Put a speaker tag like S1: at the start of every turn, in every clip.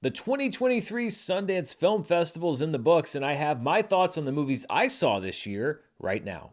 S1: The 2023 Sundance Film Festival is in the books, and I have my thoughts on the movies I saw this year right now.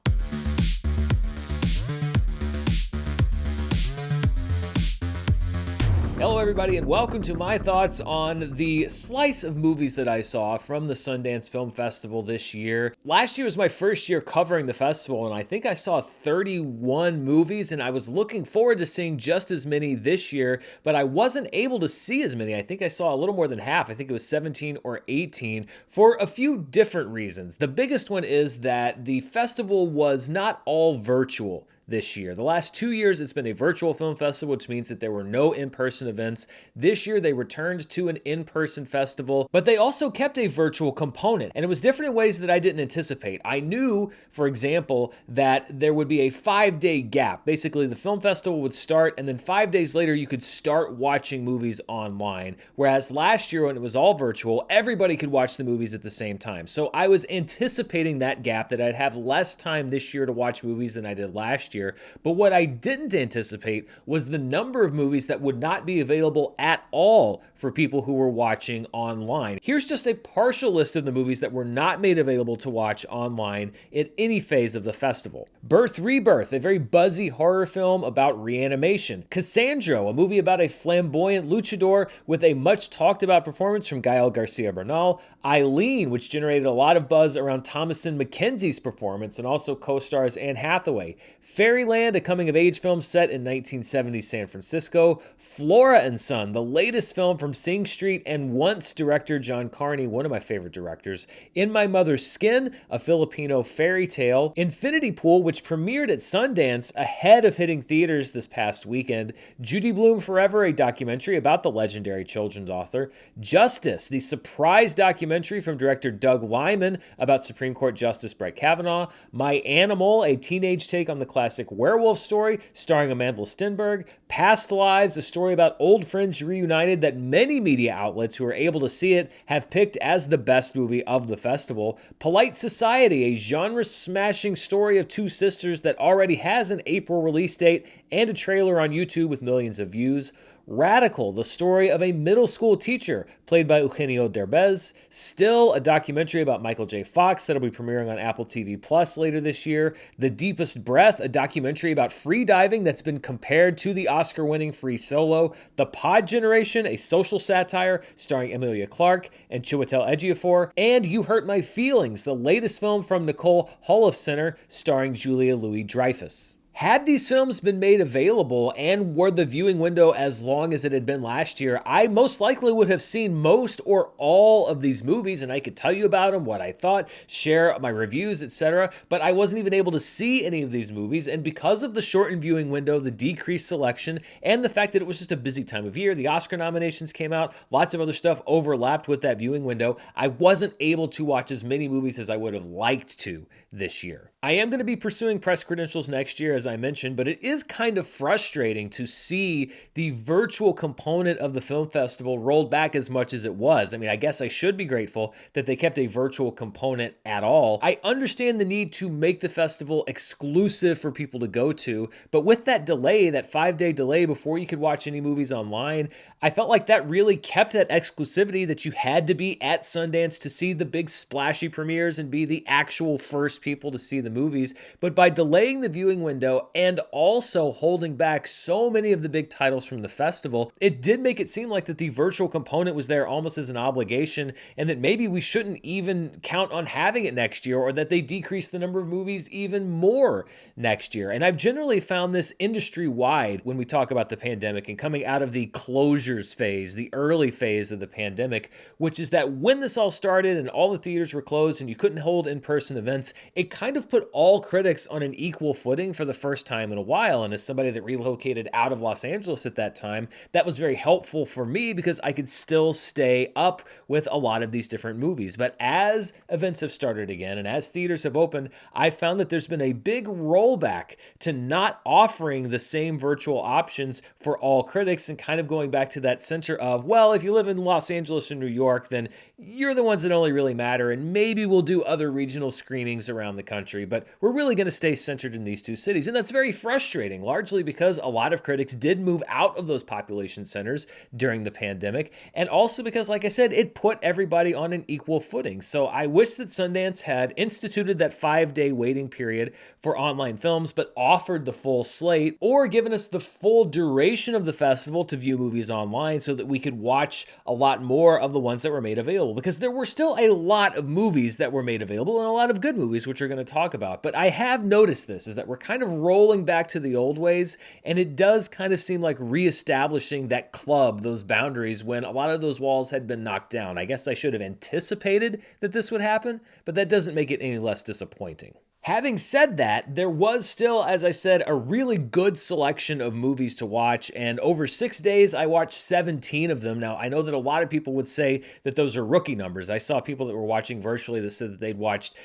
S1: Hello, everybody, and welcome to my thoughts on the slice of movies that I saw from the Sundance Film Festival this year. Last year was my first year covering the festival, and I think I saw 31 movies, and I was looking forward to seeing just as many this year, but I wasn't able to see as many. I think I saw a little more than half. I think it was 17 or 18 for a few different reasons. The biggest one is that the festival was not all virtual this year. The last 2 years, it's been a virtual film festival, which means that there were no in-person events. This year, they returned to an in-person festival, but they also kept a virtual component, and it was different in ways that I didn't anticipate. I knew, for example, that there would be a 5-day gap. Basically, the film festival would start, and then 5 days later, you could start watching movies online, whereas last year, when it was all virtual, everybody could watch the movies at the same time. So I was anticipating that gap, that I'd have less time this year to watch movies than I did last year. But what I didn't anticipate was the number of movies that would not be available at all for people who were watching online. Here's just a partial list of the movies that were not made available to watch online in any phase of the festival. Birth Rebirth, a very buzzy horror film about reanimation. Cassandra, a movie about a flamboyant luchador with a much talked about performance from Gael Garcia Bernal. Eileen, which generated a lot of buzz around Thomasin McKenzie's performance and also co-stars Anne Hathaway. Fairyland, a coming-of-age film set in 1970 San Francisco. Flora and Son, the latest film from Sing Street and Once director John Carney, one of my favorite directors. In My Mother's Skin, a Filipino fairy tale. Infinity Pool, which premiered at Sundance ahead of hitting theaters this past weekend. Judy Blume Forever, a documentary about the legendary children's author. Justice, the surprise documentary from director Doug Liman about Supreme Court Justice Brett Kavanaugh. My Animal, a teenage take on the classic werewolf story starring Amanda Stenberg. Past Lives, a story about old friends reunited that many media outlets who are able to see it have picked as the best movie of the festival. Polite Society, a genre-smashing story of two sisters that already has an April release date and a trailer on YouTube with millions of views. Radical, the story of a middle school teacher played by Eugenio Derbez. Still, a documentary about Michael J. Fox that'll be premiering on Apple TV Plus later this year. The Deepest Breath, a documentary about free diving that's been compared to the Oscar-winning Free Solo. The Pod Generation, a social satire starring Emilia Clarke and Chiwetel Ejiofor. And You Hurt My Feelings, the latest film from Nicole Holofcener starring Julia Louis-Dreyfus. Had these films been made available and were the viewing window as long as it had been last year, I most likely would have seen most or all of these movies, and I could tell you about them, what I thought, share my reviews, etc. But I wasn't even able to see any of these movies, and because of the shortened viewing window, the decreased selection, and the fact that it was just a busy time of year, the Oscar nominations came out, lots of other stuff overlapped with that viewing window, I wasn't able to watch as many movies as I would have liked to this year. I am going to be pursuing press credentials next year, as I mentioned, but it is kind of frustrating to see the virtual component of the film festival rolled back as much as it was. I mean, I guess I should be grateful that they kept a virtual component at all. I understand the need to make the festival exclusive for people to go to, but with that delay, that 5-day delay before you could watch any movies online, I felt like that really kept that exclusivity that you had to be at Sundance to see the big splashy premieres and be the actual first people to see the movies. But by delaying the viewing window and also holding back so many of the big titles from the festival, it did make it seem like that the virtual component was there almost as an obligation, and that maybe we shouldn't even count on having it next year, or that they decrease the number of movies even more next year. And I've generally found this industry-wide when we talk about the pandemic and coming out of the closures phase, the early phase of the pandemic, which is that when this all started and all the theaters were closed and you couldn't hold in-person events, it kind of put all critics on an equal footing for the first time in a while. And as somebody that relocated out of Los Angeles at that time, that was very helpful for me because I could still stay up with a lot of these different movies. But as events have started again and as theaters have opened, I found that there's been a big rollback to not offering the same virtual options for all critics and kind of going back to that center of, well, if you live in Los Angeles or New York, then you're the ones that only really matter, and maybe we'll do other regional screenings around the country. but we're really going to stay centered in these two cities. And that's very frustrating, largely because a lot of critics did move out of those population centers during the pandemic, and also because, like I said, it put everybody on an equal footing. So I wish that Sundance had instituted that 5-day waiting period for online films, but offered the full slate, or given us the full duration of the festival to view movies online so that we could watch a lot more of the ones that were made available, because there were still a lot of movies that were made available and a lot of good movies, which we're going to talk about. But I have noticed this, is that we're kind of rolling back to the old ways, and it does kind of seem like reestablishing that club, those boundaries, when a lot of those walls had been knocked down. I guess I should have anticipated that this would happen, but that doesn't make it any less disappointing. Having said that, there was still, as I said, a really good selection of movies to watch, and over 6 days, I watched 17 of them. Now, I know that a lot of people would say that those are rookie numbers. I saw people that were watching virtually that said that they'd watched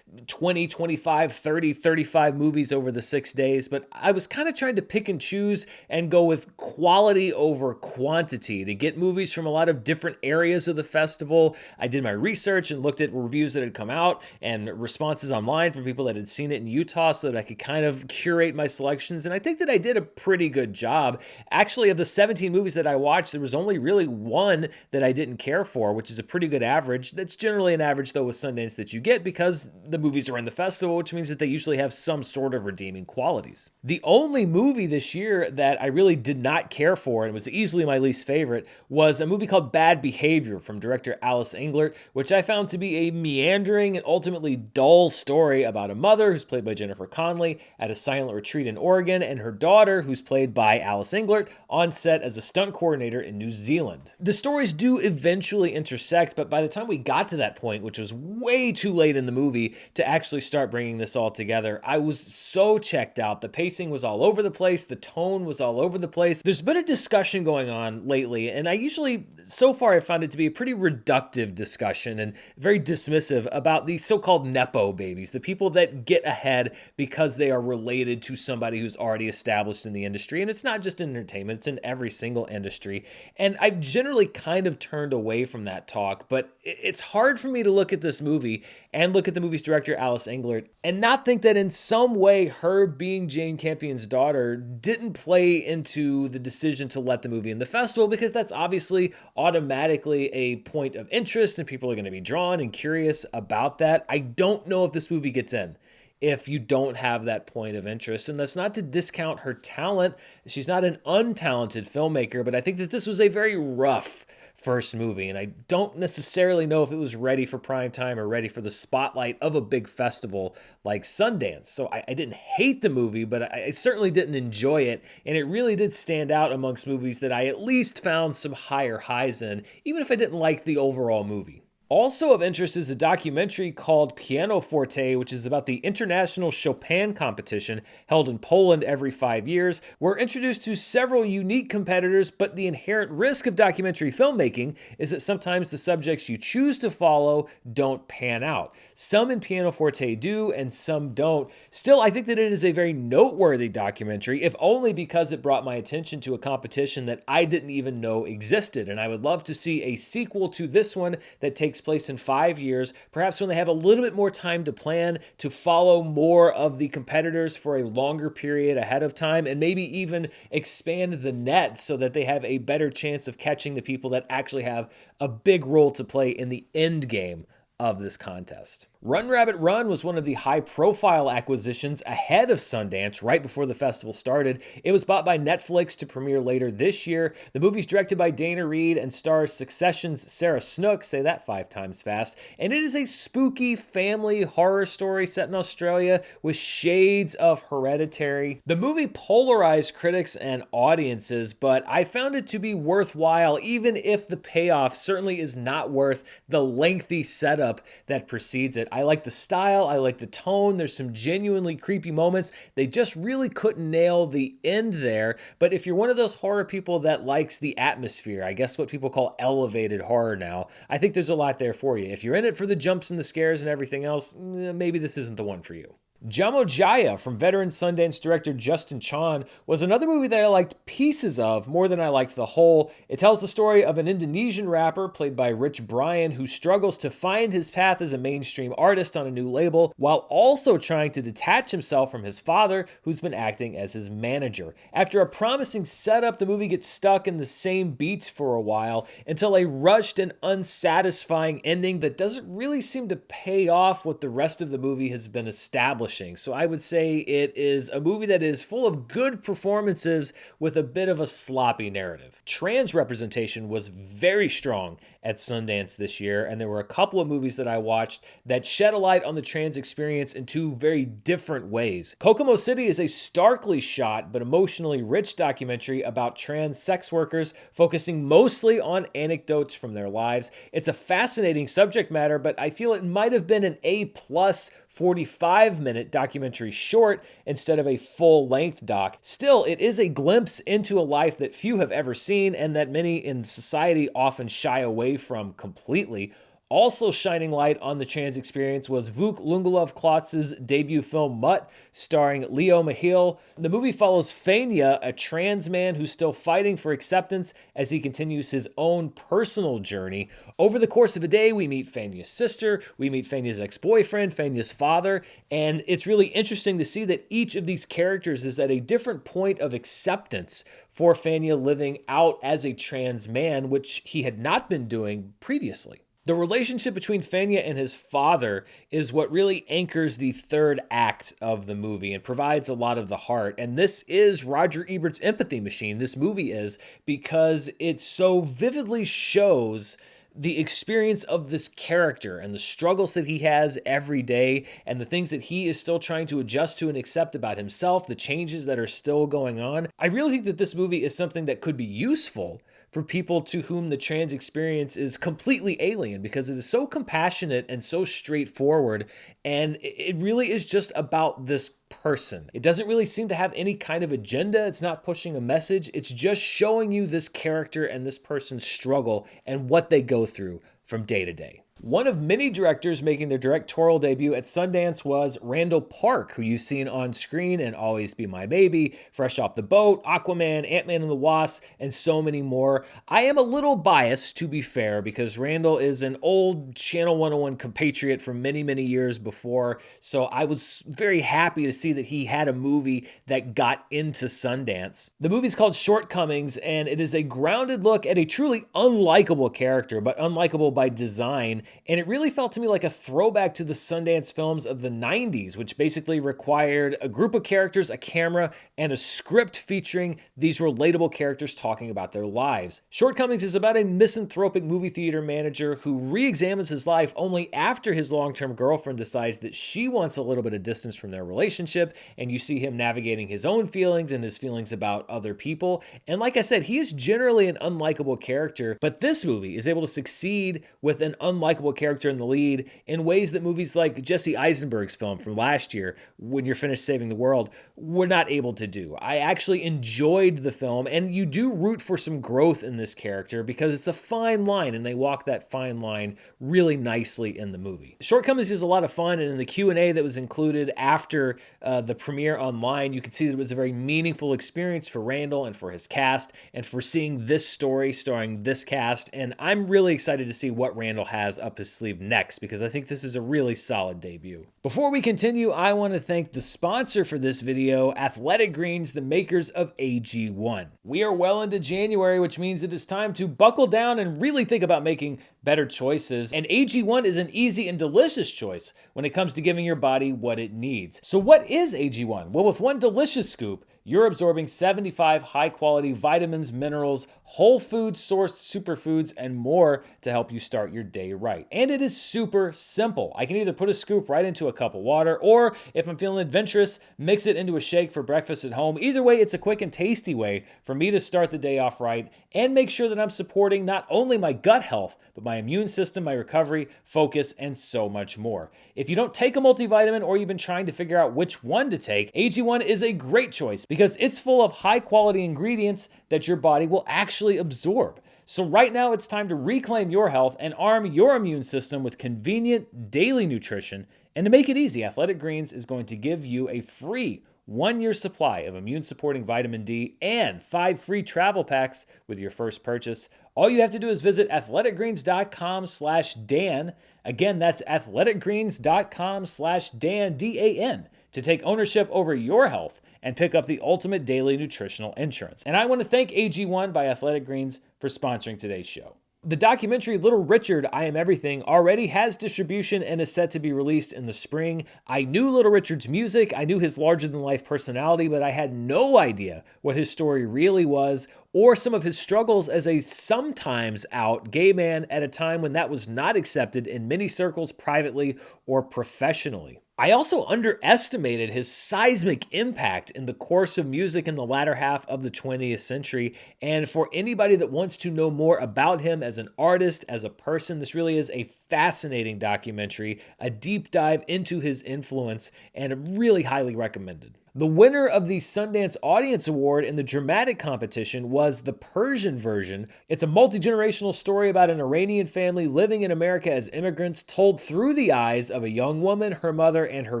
S1: 20, 25, 30, 35 movies over the 6 days, but I was kind of trying to pick and choose and go with quality over quantity to get movies from a lot of different areas of the festival. I did my research and looked at reviews that had come out and responses online from people that had seen it in Utah so that I could kind of curate my selections. And I think that I did a pretty good job. Actually, of the 17 movies that I watched, there was only really one that I didn't care for, which is a pretty good average. That's generally an average, though, with Sundance that you get because the movies are in the festival, which means that they usually have some sort of redeeming qualities. The only movie this year that I really did not care for, and was easily my least favorite, was a movie called Bad Behavior from director Alice Englert, which I found to be a meandering and ultimately dull story about a mother who's played by Jennifer Connelly at a silent retreat in Oregon, and her daughter, who's played by Alice Englert, on set as a stunt coordinator in New Zealand. The stories do eventually intersect, but by the time we got to that point, which was way too late in the movie to actually start bringing this all together, I was so checked out. The pacing was all over the place. The tone was all over the place. There's been a discussion going on lately, and I usually, so far, I found it to be a pretty reductive discussion and very dismissive about these so-called Nepo babies, the people that get ahead because they are related to somebody who's already established in the industry. And it's not just in entertainment, it's in every single industry. And I've generally kind of turned away from that talk, but it's hard for me to look at this movie and look at the movie's director, Alice Englert, and not think that in some way her being Jane Campion's daughter didn't play into the decision to let the movie in the festival, because that's obviously automatically a point of interest and people are going to be drawn and curious about that. I don't know if this movie gets in if you don't have that point of interest. And that's not to discount her talent. She's not an untalented filmmaker, but I think that this was a very rough first movie, and I don't necessarily know if it was ready for prime time or ready for the spotlight of a big festival like Sundance. So I didn't hate the movie, but I certainly didn't enjoy it, and it really did stand out amongst movies that I at least found some higher highs in, even if I didn't like the overall movie. Also of interest is a documentary called Pianoforte, which is about the International Chopin Competition held in Poland every 5 years. We're introduced to several unique competitors, but the inherent risk of documentary filmmaking is that sometimes the subjects you choose to follow don't pan out. Some in Pianoforte do, and some don't. Still, I think that it is a very noteworthy documentary, if only because it brought my attention to a competition that I didn't even know existed, and I would love to see a sequel to this one that takes place in 5 years, perhaps when they have a little bit more time to plan, to follow more of the competitors for a longer period ahead of time, and maybe even expand the net so that they have a better chance of catching the people that actually have a big role to play in the end game of this contest. Run Rabbit Run was one of the high-profile acquisitions ahead of Sundance, right before the festival started. It was bought by Netflix to premiere later this year. The movie's directed by Dana Reed and stars Succession's Sarah Snook, say that 5 times fast, and it is a spooky family horror story set in Australia with shades of Hereditary. The movie polarized critics and audiences, but I found it to be worthwhile, even if the payoff certainly is not worth the lengthy setup that precedes it. I like the style, I like the tone, there's some genuinely creepy moments. They just really couldn't nail the end there, but if you're one of those horror people that likes the atmosphere, I guess what people call elevated horror now, I think there's a lot there for you. If you're in it for the jumps and the scares and everything else, maybe this isn't the one for you. Jamo Jaya from veteran Sundance director Justin Chon was another movie that I liked pieces of more than I liked the whole. It tells the story of an Indonesian rapper played by Rich Brian who struggles to find his path as a mainstream artist on a new label while also trying to detach himself from his father who's been acting as his manager. After a promising setup, the movie gets stuck in the same beats for a while until a rushed and unsatisfying ending that doesn't really seem to pay off what the rest of the movie has been established. So I would say it is a movie that is full of good performances with a bit of a sloppy narrative. Trans representation was very strong at Sundance this year, and there were a couple of movies that I watched that shed a light on the trans experience in two very different ways. Kokomo City is a starkly shot but emotionally rich documentary about trans sex workers, focusing mostly on anecdotes from their lives. It's a fascinating subject matter, but I feel it might have been an A+ 45-minute documentary short instead of a full-length doc. Still, it is a glimpse into a life that few have ever seen and that many in society often shy away from completely. Also shining light on the trans experience was Vuk Lungalov Klotz's debut film Mutt, starring Leo Mahil. The movie follows Fania, a trans man who's still fighting for acceptance as he continues his own personal journey. Over the course of a day, we meet Fania's sister, we meet Fania's ex-boyfriend, Fania's father, and it's really interesting to see that each of these characters is at a different point of acceptance for Fania living out as a trans man, which he had not been doing previously. The relationship between Fania and his father is what really anchors the third act of the movie and provides a lot of the heart. And this is Roger Ebert's empathy machine. This movie is, because it so vividly shows the experience of this character and the struggles that he has every day and the things that he is still trying to adjust to and accept about himself, the changes that are still going on. I really think that this movie is something that could be useful for people to whom the trans experience is completely alien, because it is so compassionate and so straightforward, and it really is just about this person. It doesn't really seem to have any kind of agenda. It's not pushing a message. It's just showing you this character and this person's struggle and what they go through from day to day. One of many directors making their directorial debut at Sundance was Randall Park, who you've seen on screen in Always Be My Baby, Fresh Off the Boat, Aquaman, Ant-Man and the Wasp, and so many more. I am a little biased, to be fair, because Randall is an old Channel 101 compatriot from many, many years before, so I was very happy to see that he had a movie that got into Sundance. The movie's called Shortcomings, and it is a grounded look at a truly unlikable character, but unlikable by design. And it really felt to me like a throwback to the Sundance films of the 90s, which basically required a group of characters, a camera, and a script featuring these relatable characters talking about their lives. Shortcomings is about a misanthropic movie theater manager who re-examines his life only after his long-term girlfriend decides that she wants a little bit of distance from their relationship, and you see him navigating his own feelings and his feelings about other people. And like I said, he is generally an unlikable character, but this movie is able to succeed with an unlikable character in the lead in ways that movies like Jesse Eisenberg's film from last year, When You're Finished Saving the World, were not able to do. I actually enjoyed the film, and you do root for some growth in this character because it's a fine line, and they walk that fine line really nicely in the movie. Shortcomings is a lot of fun, and in the Q&A that was included after the premiere online, you could see that it was a very meaningful experience for Randall and for his cast, and for seeing this story starring this cast, and I'm really excited to see what Randall has up his sleeve next, because I think this is a really solid debut. Before we continue, I want to thank the sponsor for this video, Athletic Greens, the makers of AG1. We are well into January, which means it is time to buckle down and really think about making better choices, and AG1 is an easy and delicious choice when it comes to giving your body what it needs. So what is AG1? Well, with one delicious scoop, you're absorbing 75 high-quality vitamins, minerals, whole food sourced superfoods, and more to help you start your day right. And it is super simple. I can either put a scoop right into a cup of water, or if I'm feeling adventurous, mix it into a shake for breakfast at home. Either way, it's a quick and tasty way for me to start the day off right and make sure that I'm supporting not only my gut health, but my immune system, my recovery, focus, and so much more. If you don't take a multivitamin or you've been trying to figure out which one to take, AG1 is a great choice because it's full of high-quality ingredients that your body will actually absorb. So right now it's time to reclaim your health and arm your immune system with convenient daily nutrition. And to make it easy, Athletic Greens is going to give you a free 1-year supply of immune-supporting vitamin D and 5 free travel packs with your first purchase. All you have to do is visit athleticgreens.com/Dan. Again, that's athleticgreens.com/Dan, D-A-N, to take ownership over your health and pick up the ultimate daily nutritional insurance. And I want to thank AG1 by Athletic Greens for sponsoring today's show. The documentary Little Richard, I Am Everything already has distribution and is set to be released in the spring. I knew Little Richard's music, I knew his larger-than-life personality, but I had no idea what his story really was or some of his struggles as a sometimes out gay man at a time when that was not accepted in many circles privately or professionally. I also underestimated his seismic impact in the course of music in the latter half of the 20th century. And for anybody that wants to know more about him as an artist, as a person, this really is a fascinating documentary, a deep dive into his influence, and really highly recommended. The winner of the Sundance Audience Award in the dramatic competition was the Persian version. It's a multi-generational story about an Iranian family living in America as immigrants, told through the eyes of a young woman, her mother, and her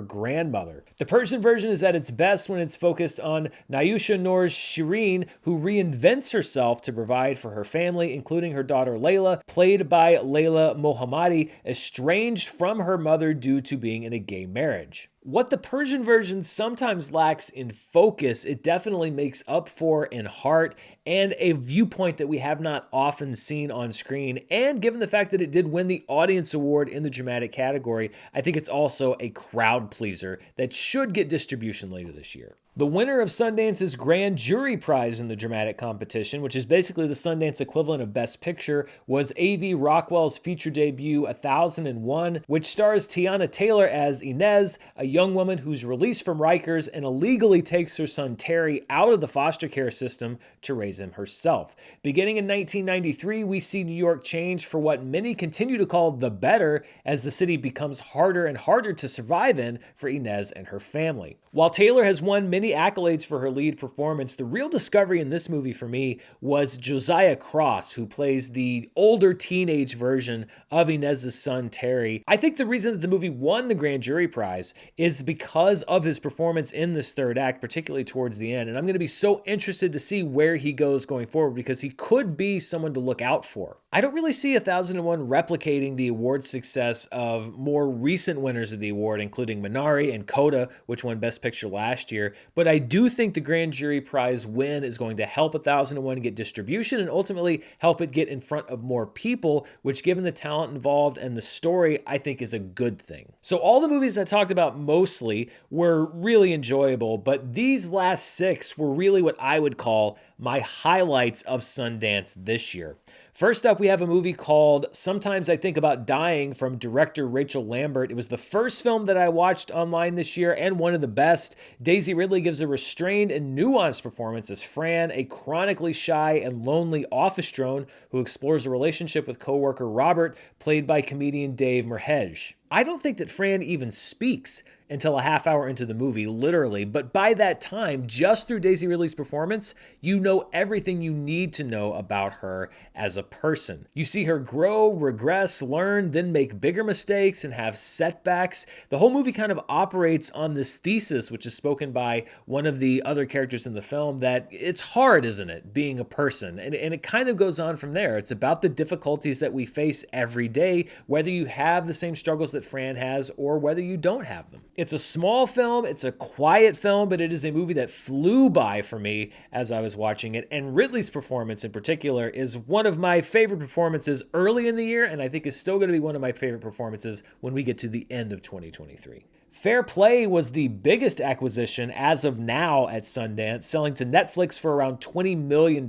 S1: grandmother. The Persian version is at its best when it's focused on Nayusha Noor Shireen, who reinvents herself to provide for her family, including her daughter Layla, played by Layla Mohammadi, estranged from her mother due to being in a gay marriage. What the Persian version sometimes lacks in focus, it definitely makes up for in heart and a viewpoint that we have not often seen on screen. And given the fact that it did win the Audience Award in the dramatic category, I think it's also a crowd pleaser that should get distribution later this year. The winner of Sundance's Grand Jury Prize in the dramatic competition, which is basically the Sundance equivalent of Best Picture, was A.V. Rockwell's feature debut, 1001, which stars Tiana Taylor as Inez, a young woman who's released from Rikers and illegally takes her son Terry out of the foster care system to raise him herself. Beginning in 1993, we see New York change for what many continue to call the better as the city becomes harder and harder to survive in for Inez and her family. While Taylor has won many accolades for her lead performance, the real discovery in this movie for me was Josiah Cross, who plays the older teenage version of Inez's son, Terry. I think the reason that the movie won the Grand Jury Prize is because of his performance in this third act, particularly towards the end. And I'm going to be so interested to see where he goes going forward because he could be someone to look out for. I don't really see 1001 replicating the award success of more recent winners of the award, including Minari and Coda, which won Best Picture last year. But I do think the Grand Jury Prize win is going to help 1001 get distribution and ultimately help it get in front of more people, which, given the talent involved and the story, I think is a good thing. So all the movies I talked about mostly were really enjoyable, but these last 6 were really what I would call my highlights of Sundance this year. First up, we have a movie called Sometimes I Think About Dying from director Rachel Lambert. It was the first film that I watched online this year and one of the best. Daisy Ridley gives a restrained and nuanced performance as Fran, a chronically shy and lonely office drone who explores a relationship with coworker Robert, played by comedian Dave Merheje. I don't think that Fran even speaks until a half hour into the movie, literally, but by that time, just through Daisy Ridley's performance, you know everything you need to know about her as a person. You see her grow, regress, learn, then make bigger mistakes and have setbacks. The whole movie kind of operates on this thesis, which is spoken by one of the other characters in the film, that it's hard, isn't it, being a person? And it kind of goes on from there. It's about the difficulties that we face every day, whether you have the same struggles that Fran has or whether you don't have them. It's a small film, it's a quiet film, but it is a movie that flew by for me as I was watching it. And Ridley's performance in particular is one of my favorite performances early in the year, and I think is still going to be one of my favorite performances when we get to the end of 2023. Fair Play was the biggest acquisition as of now at Sundance, selling to Netflix for around $20 million.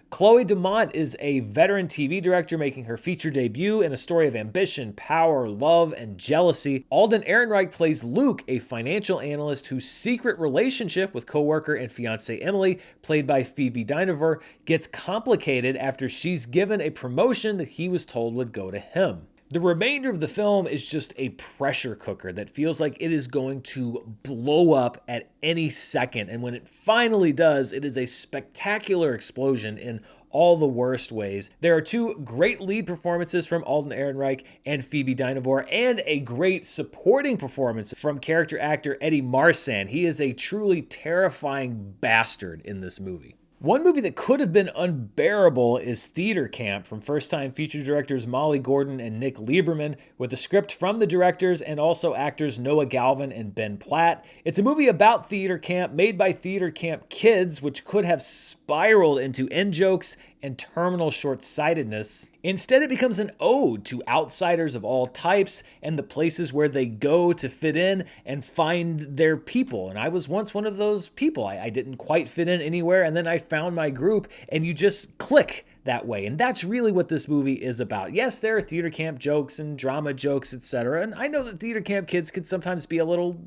S1: Chloe Dumont is a veteran TV director making her feature debut in a story of ambition, power, love, and jealousy. Alden Ehrenreich plays Luke, a financial analyst whose secret relationship with coworker and fiancée Emily, played by Phoebe Dynevor, gets complicated after she's given a promotion that he was told would go to him. The remainder of the film is just a pressure cooker that feels like it is going to blow up at any second. And when it finally does, it is a spectacular explosion in all the worst ways. There are two great lead performances from Alden Ehrenreich and Phoebe Dynevor, and a great supporting performance from character actor Eddie Marsan. He is a truly terrifying bastard in this movie. One movie that could have been unbearable is Theater Camp from first-time feature directors Molly Gordon and Nick Lieberman, with a script from the directors and also actors Noah Galvin and Ben Platt. It's a movie about theater camp made by theater camp kids, which could have spiraled into in-jokes and terminal short-sightedness. Instead, it becomes an ode to outsiders of all types and the places where they go to fit in and find their people. And I was once one of those people. I didn't quite fit in anywhere, and then I found my group, and you just click that way. And that's really what this movie is about. Yes, there are theater camp jokes and drama jokes, etc. And I know that theater camp kids can sometimes be a little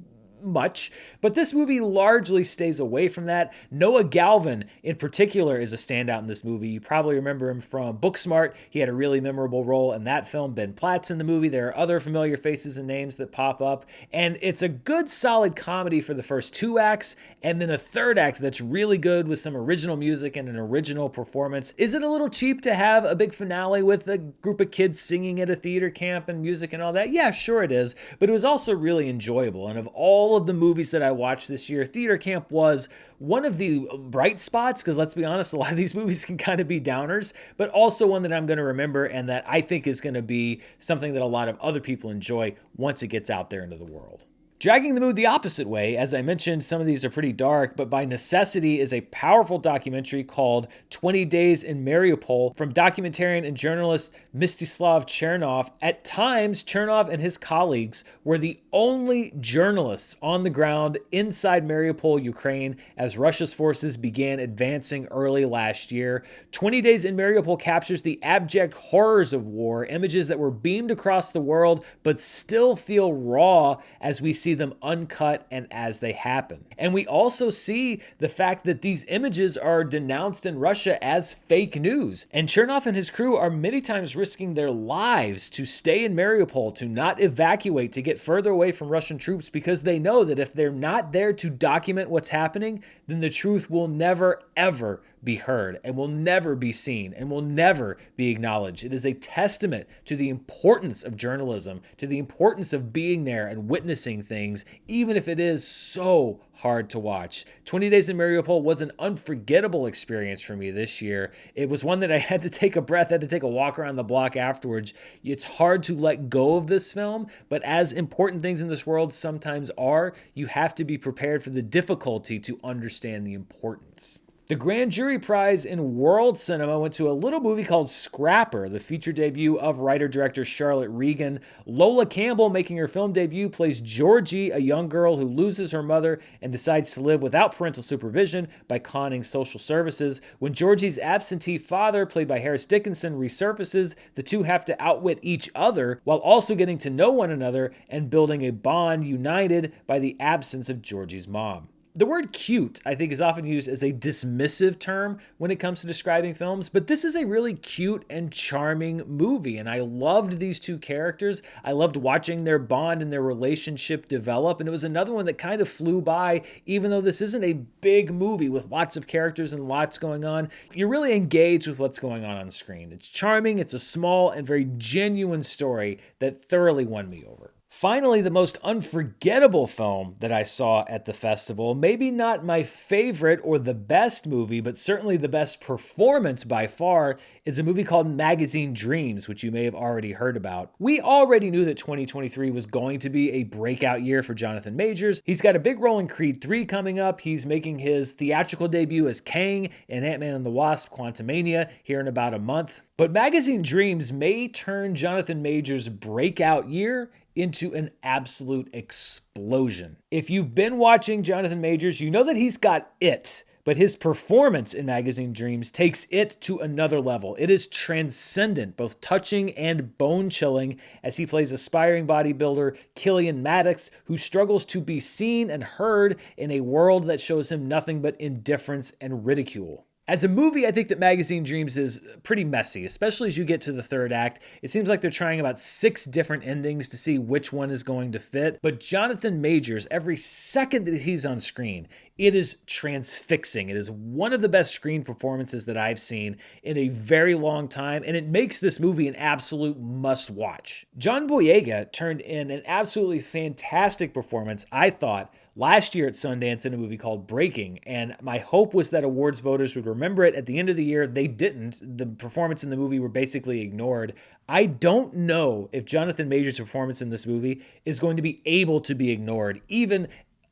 S1: much, but this movie largely stays away from that. Noah Galvin in particular is a standout in this movie. You probably remember him from Booksmart. He had a really memorable role in that film. Ben Platt's in the movie. There are other familiar faces and names that pop up, and it's a good solid comedy for the first two acts, and then a third act that's really good with some original music and an original performance. Is it a little cheap to have a big finale with a group of kids singing at a theater camp and music and all that? Yeah, sure it is, but it was also really enjoyable. And of all of the movies that I watched this year, Theater Camp was one of the bright spots, because let's be honest, a lot of these movies can kind of be downers, but also one that I'm going to remember and that I think is going to be something that a lot of other people enjoy once it gets out there into the world. Dragging the mood the opposite way, as I mentioned, some of these are pretty dark, but by necessity is a powerful documentary called 20 Days in Mariupol from documentarian and journalist Mstislav Chernov. At times, Chernov and his colleagues were the only journalists on the ground inside Mariupol, Ukraine, as Russia's forces began advancing early last year. 20 Days in Mariupol captures the abject horrors of war, images that were beamed across the world, but still feel raw as we see them uncut and as they happen. And we also see the fact that these images are denounced in Russia as fake news. And Chernov and his crew are many times risking their lives to stay in Mariupol, to not evacuate, to get further away from Russian troops, because they know that if they're not there to document what's happening, then the truth will never, ever be heard and will never be seen and will never be acknowledged. It is a testament to the importance of journalism, to the importance of being there and witnessing things, even if it is so hard to watch. 20 Days in Mariupol was an unforgettable experience for me this year. It was one that I had to take a breath, had to take a walk around the block afterwards. It's hard to let go of this film, but as important things in this world sometimes are, you have to be prepared for the difficulty to understand the importance. The Grand Jury Prize in World Cinema went to a little movie called Scrapper, the feature debut of writer-director Charlotte Regan. Lola Campbell, making her film debut, plays Georgie, a young girl who loses her mother and decides to live without parental supervision by conning social services. When Georgie's absentee father, played by Harris Dickinson, resurfaces, the two have to outwit each other while also getting to know one another and building a bond united by the absence of Georgie's mom. The word cute, I think, is often used as a dismissive term when it comes to describing films, but this is a really cute and charming movie, and I loved these two characters. I loved watching their bond and their relationship develop, and it was another one that kind of flew by, even though this isn't a big movie with lots of characters and lots going on. You're really engaged with what's going on screen. It's charming, it's a small and very genuine story that thoroughly won me over. Finally, the most unforgettable film that I saw at the festival, maybe not my favorite or the best movie, but certainly the best performance by far, is a movie called Magazine Dreams, which you may have already heard about. We already knew that 2023 was going to be a breakout year for Jonathan Majors. He's got a big role in Creed 3 coming up. He's making his theatrical debut as Kang in Ant-Man and the Wasp: Quantumania here in about a month. But Magazine Dreams may turn Jonathan Majors' breakout year into an absolute explosion. If you've been watching Jonathan Majors, you know that he's got it, but his performance in Magazine Dreams takes it to another level. It is transcendent, both touching and bone-chilling, as he plays aspiring bodybuilder Killian Maddox, who struggles to be seen and heard in a world that shows him nothing but indifference and ridicule. As a movie, I think that Magazine Dreams is pretty messy, especially as you get to the third act. It seems like they're trying about 6 different endings to see which one is going to fit. But Jonathan Majors, every second that he's on screen, it is transfixing. It is one of the best screen performances that I've seen in a very long time, and it makes this movie an absolute must-watch. John Boyega turned in an absolutely fantastic performance, I thought, last year at Sundance in a movie called Breaking, and my hope was that awards voters would remember it. At the end of the year, they didn't. The performance in the movie were basically ignored. I don't know if Jonathan Majors' performance in this movie is going to be able to be ignored, even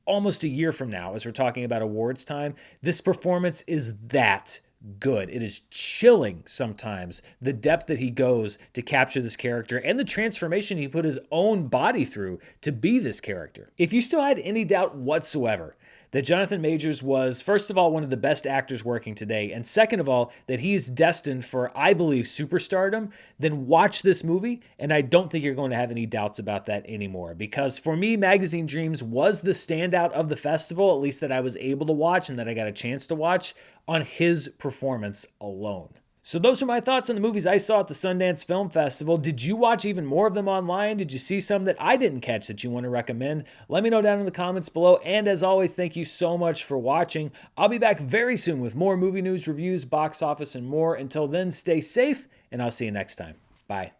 S1: almost a year from now, as we're talking about awards time. This performance is that good. It is chilling sometimes, the depth that he goes to capture this character and the transformation he put his own body through to be this character. If you still had any doubt whatsoever that Jonathan Majors was, first of all, one of the best actors working today, and second of all, that he is destined for, I believe, superstardom, then watch this movie, and I don't think you're going to have any doubts about that anymore. Because for me, Magazine Dreams was the standout of the festival, at least that I was able to watch and that I got a chance to watch, on his performance alone. So those are my thoughts on the movies I saw at the Sundance Film Festival. Did you watch even more of them online? Did you see some that I didn't catch that you want to recommend? Let me know down in the comments below. And as always, thank you so much for watching. I'll be back very soon with more movie news, reviews, box office, and more. Until then, stay safe, and I'll see you next time. Bye.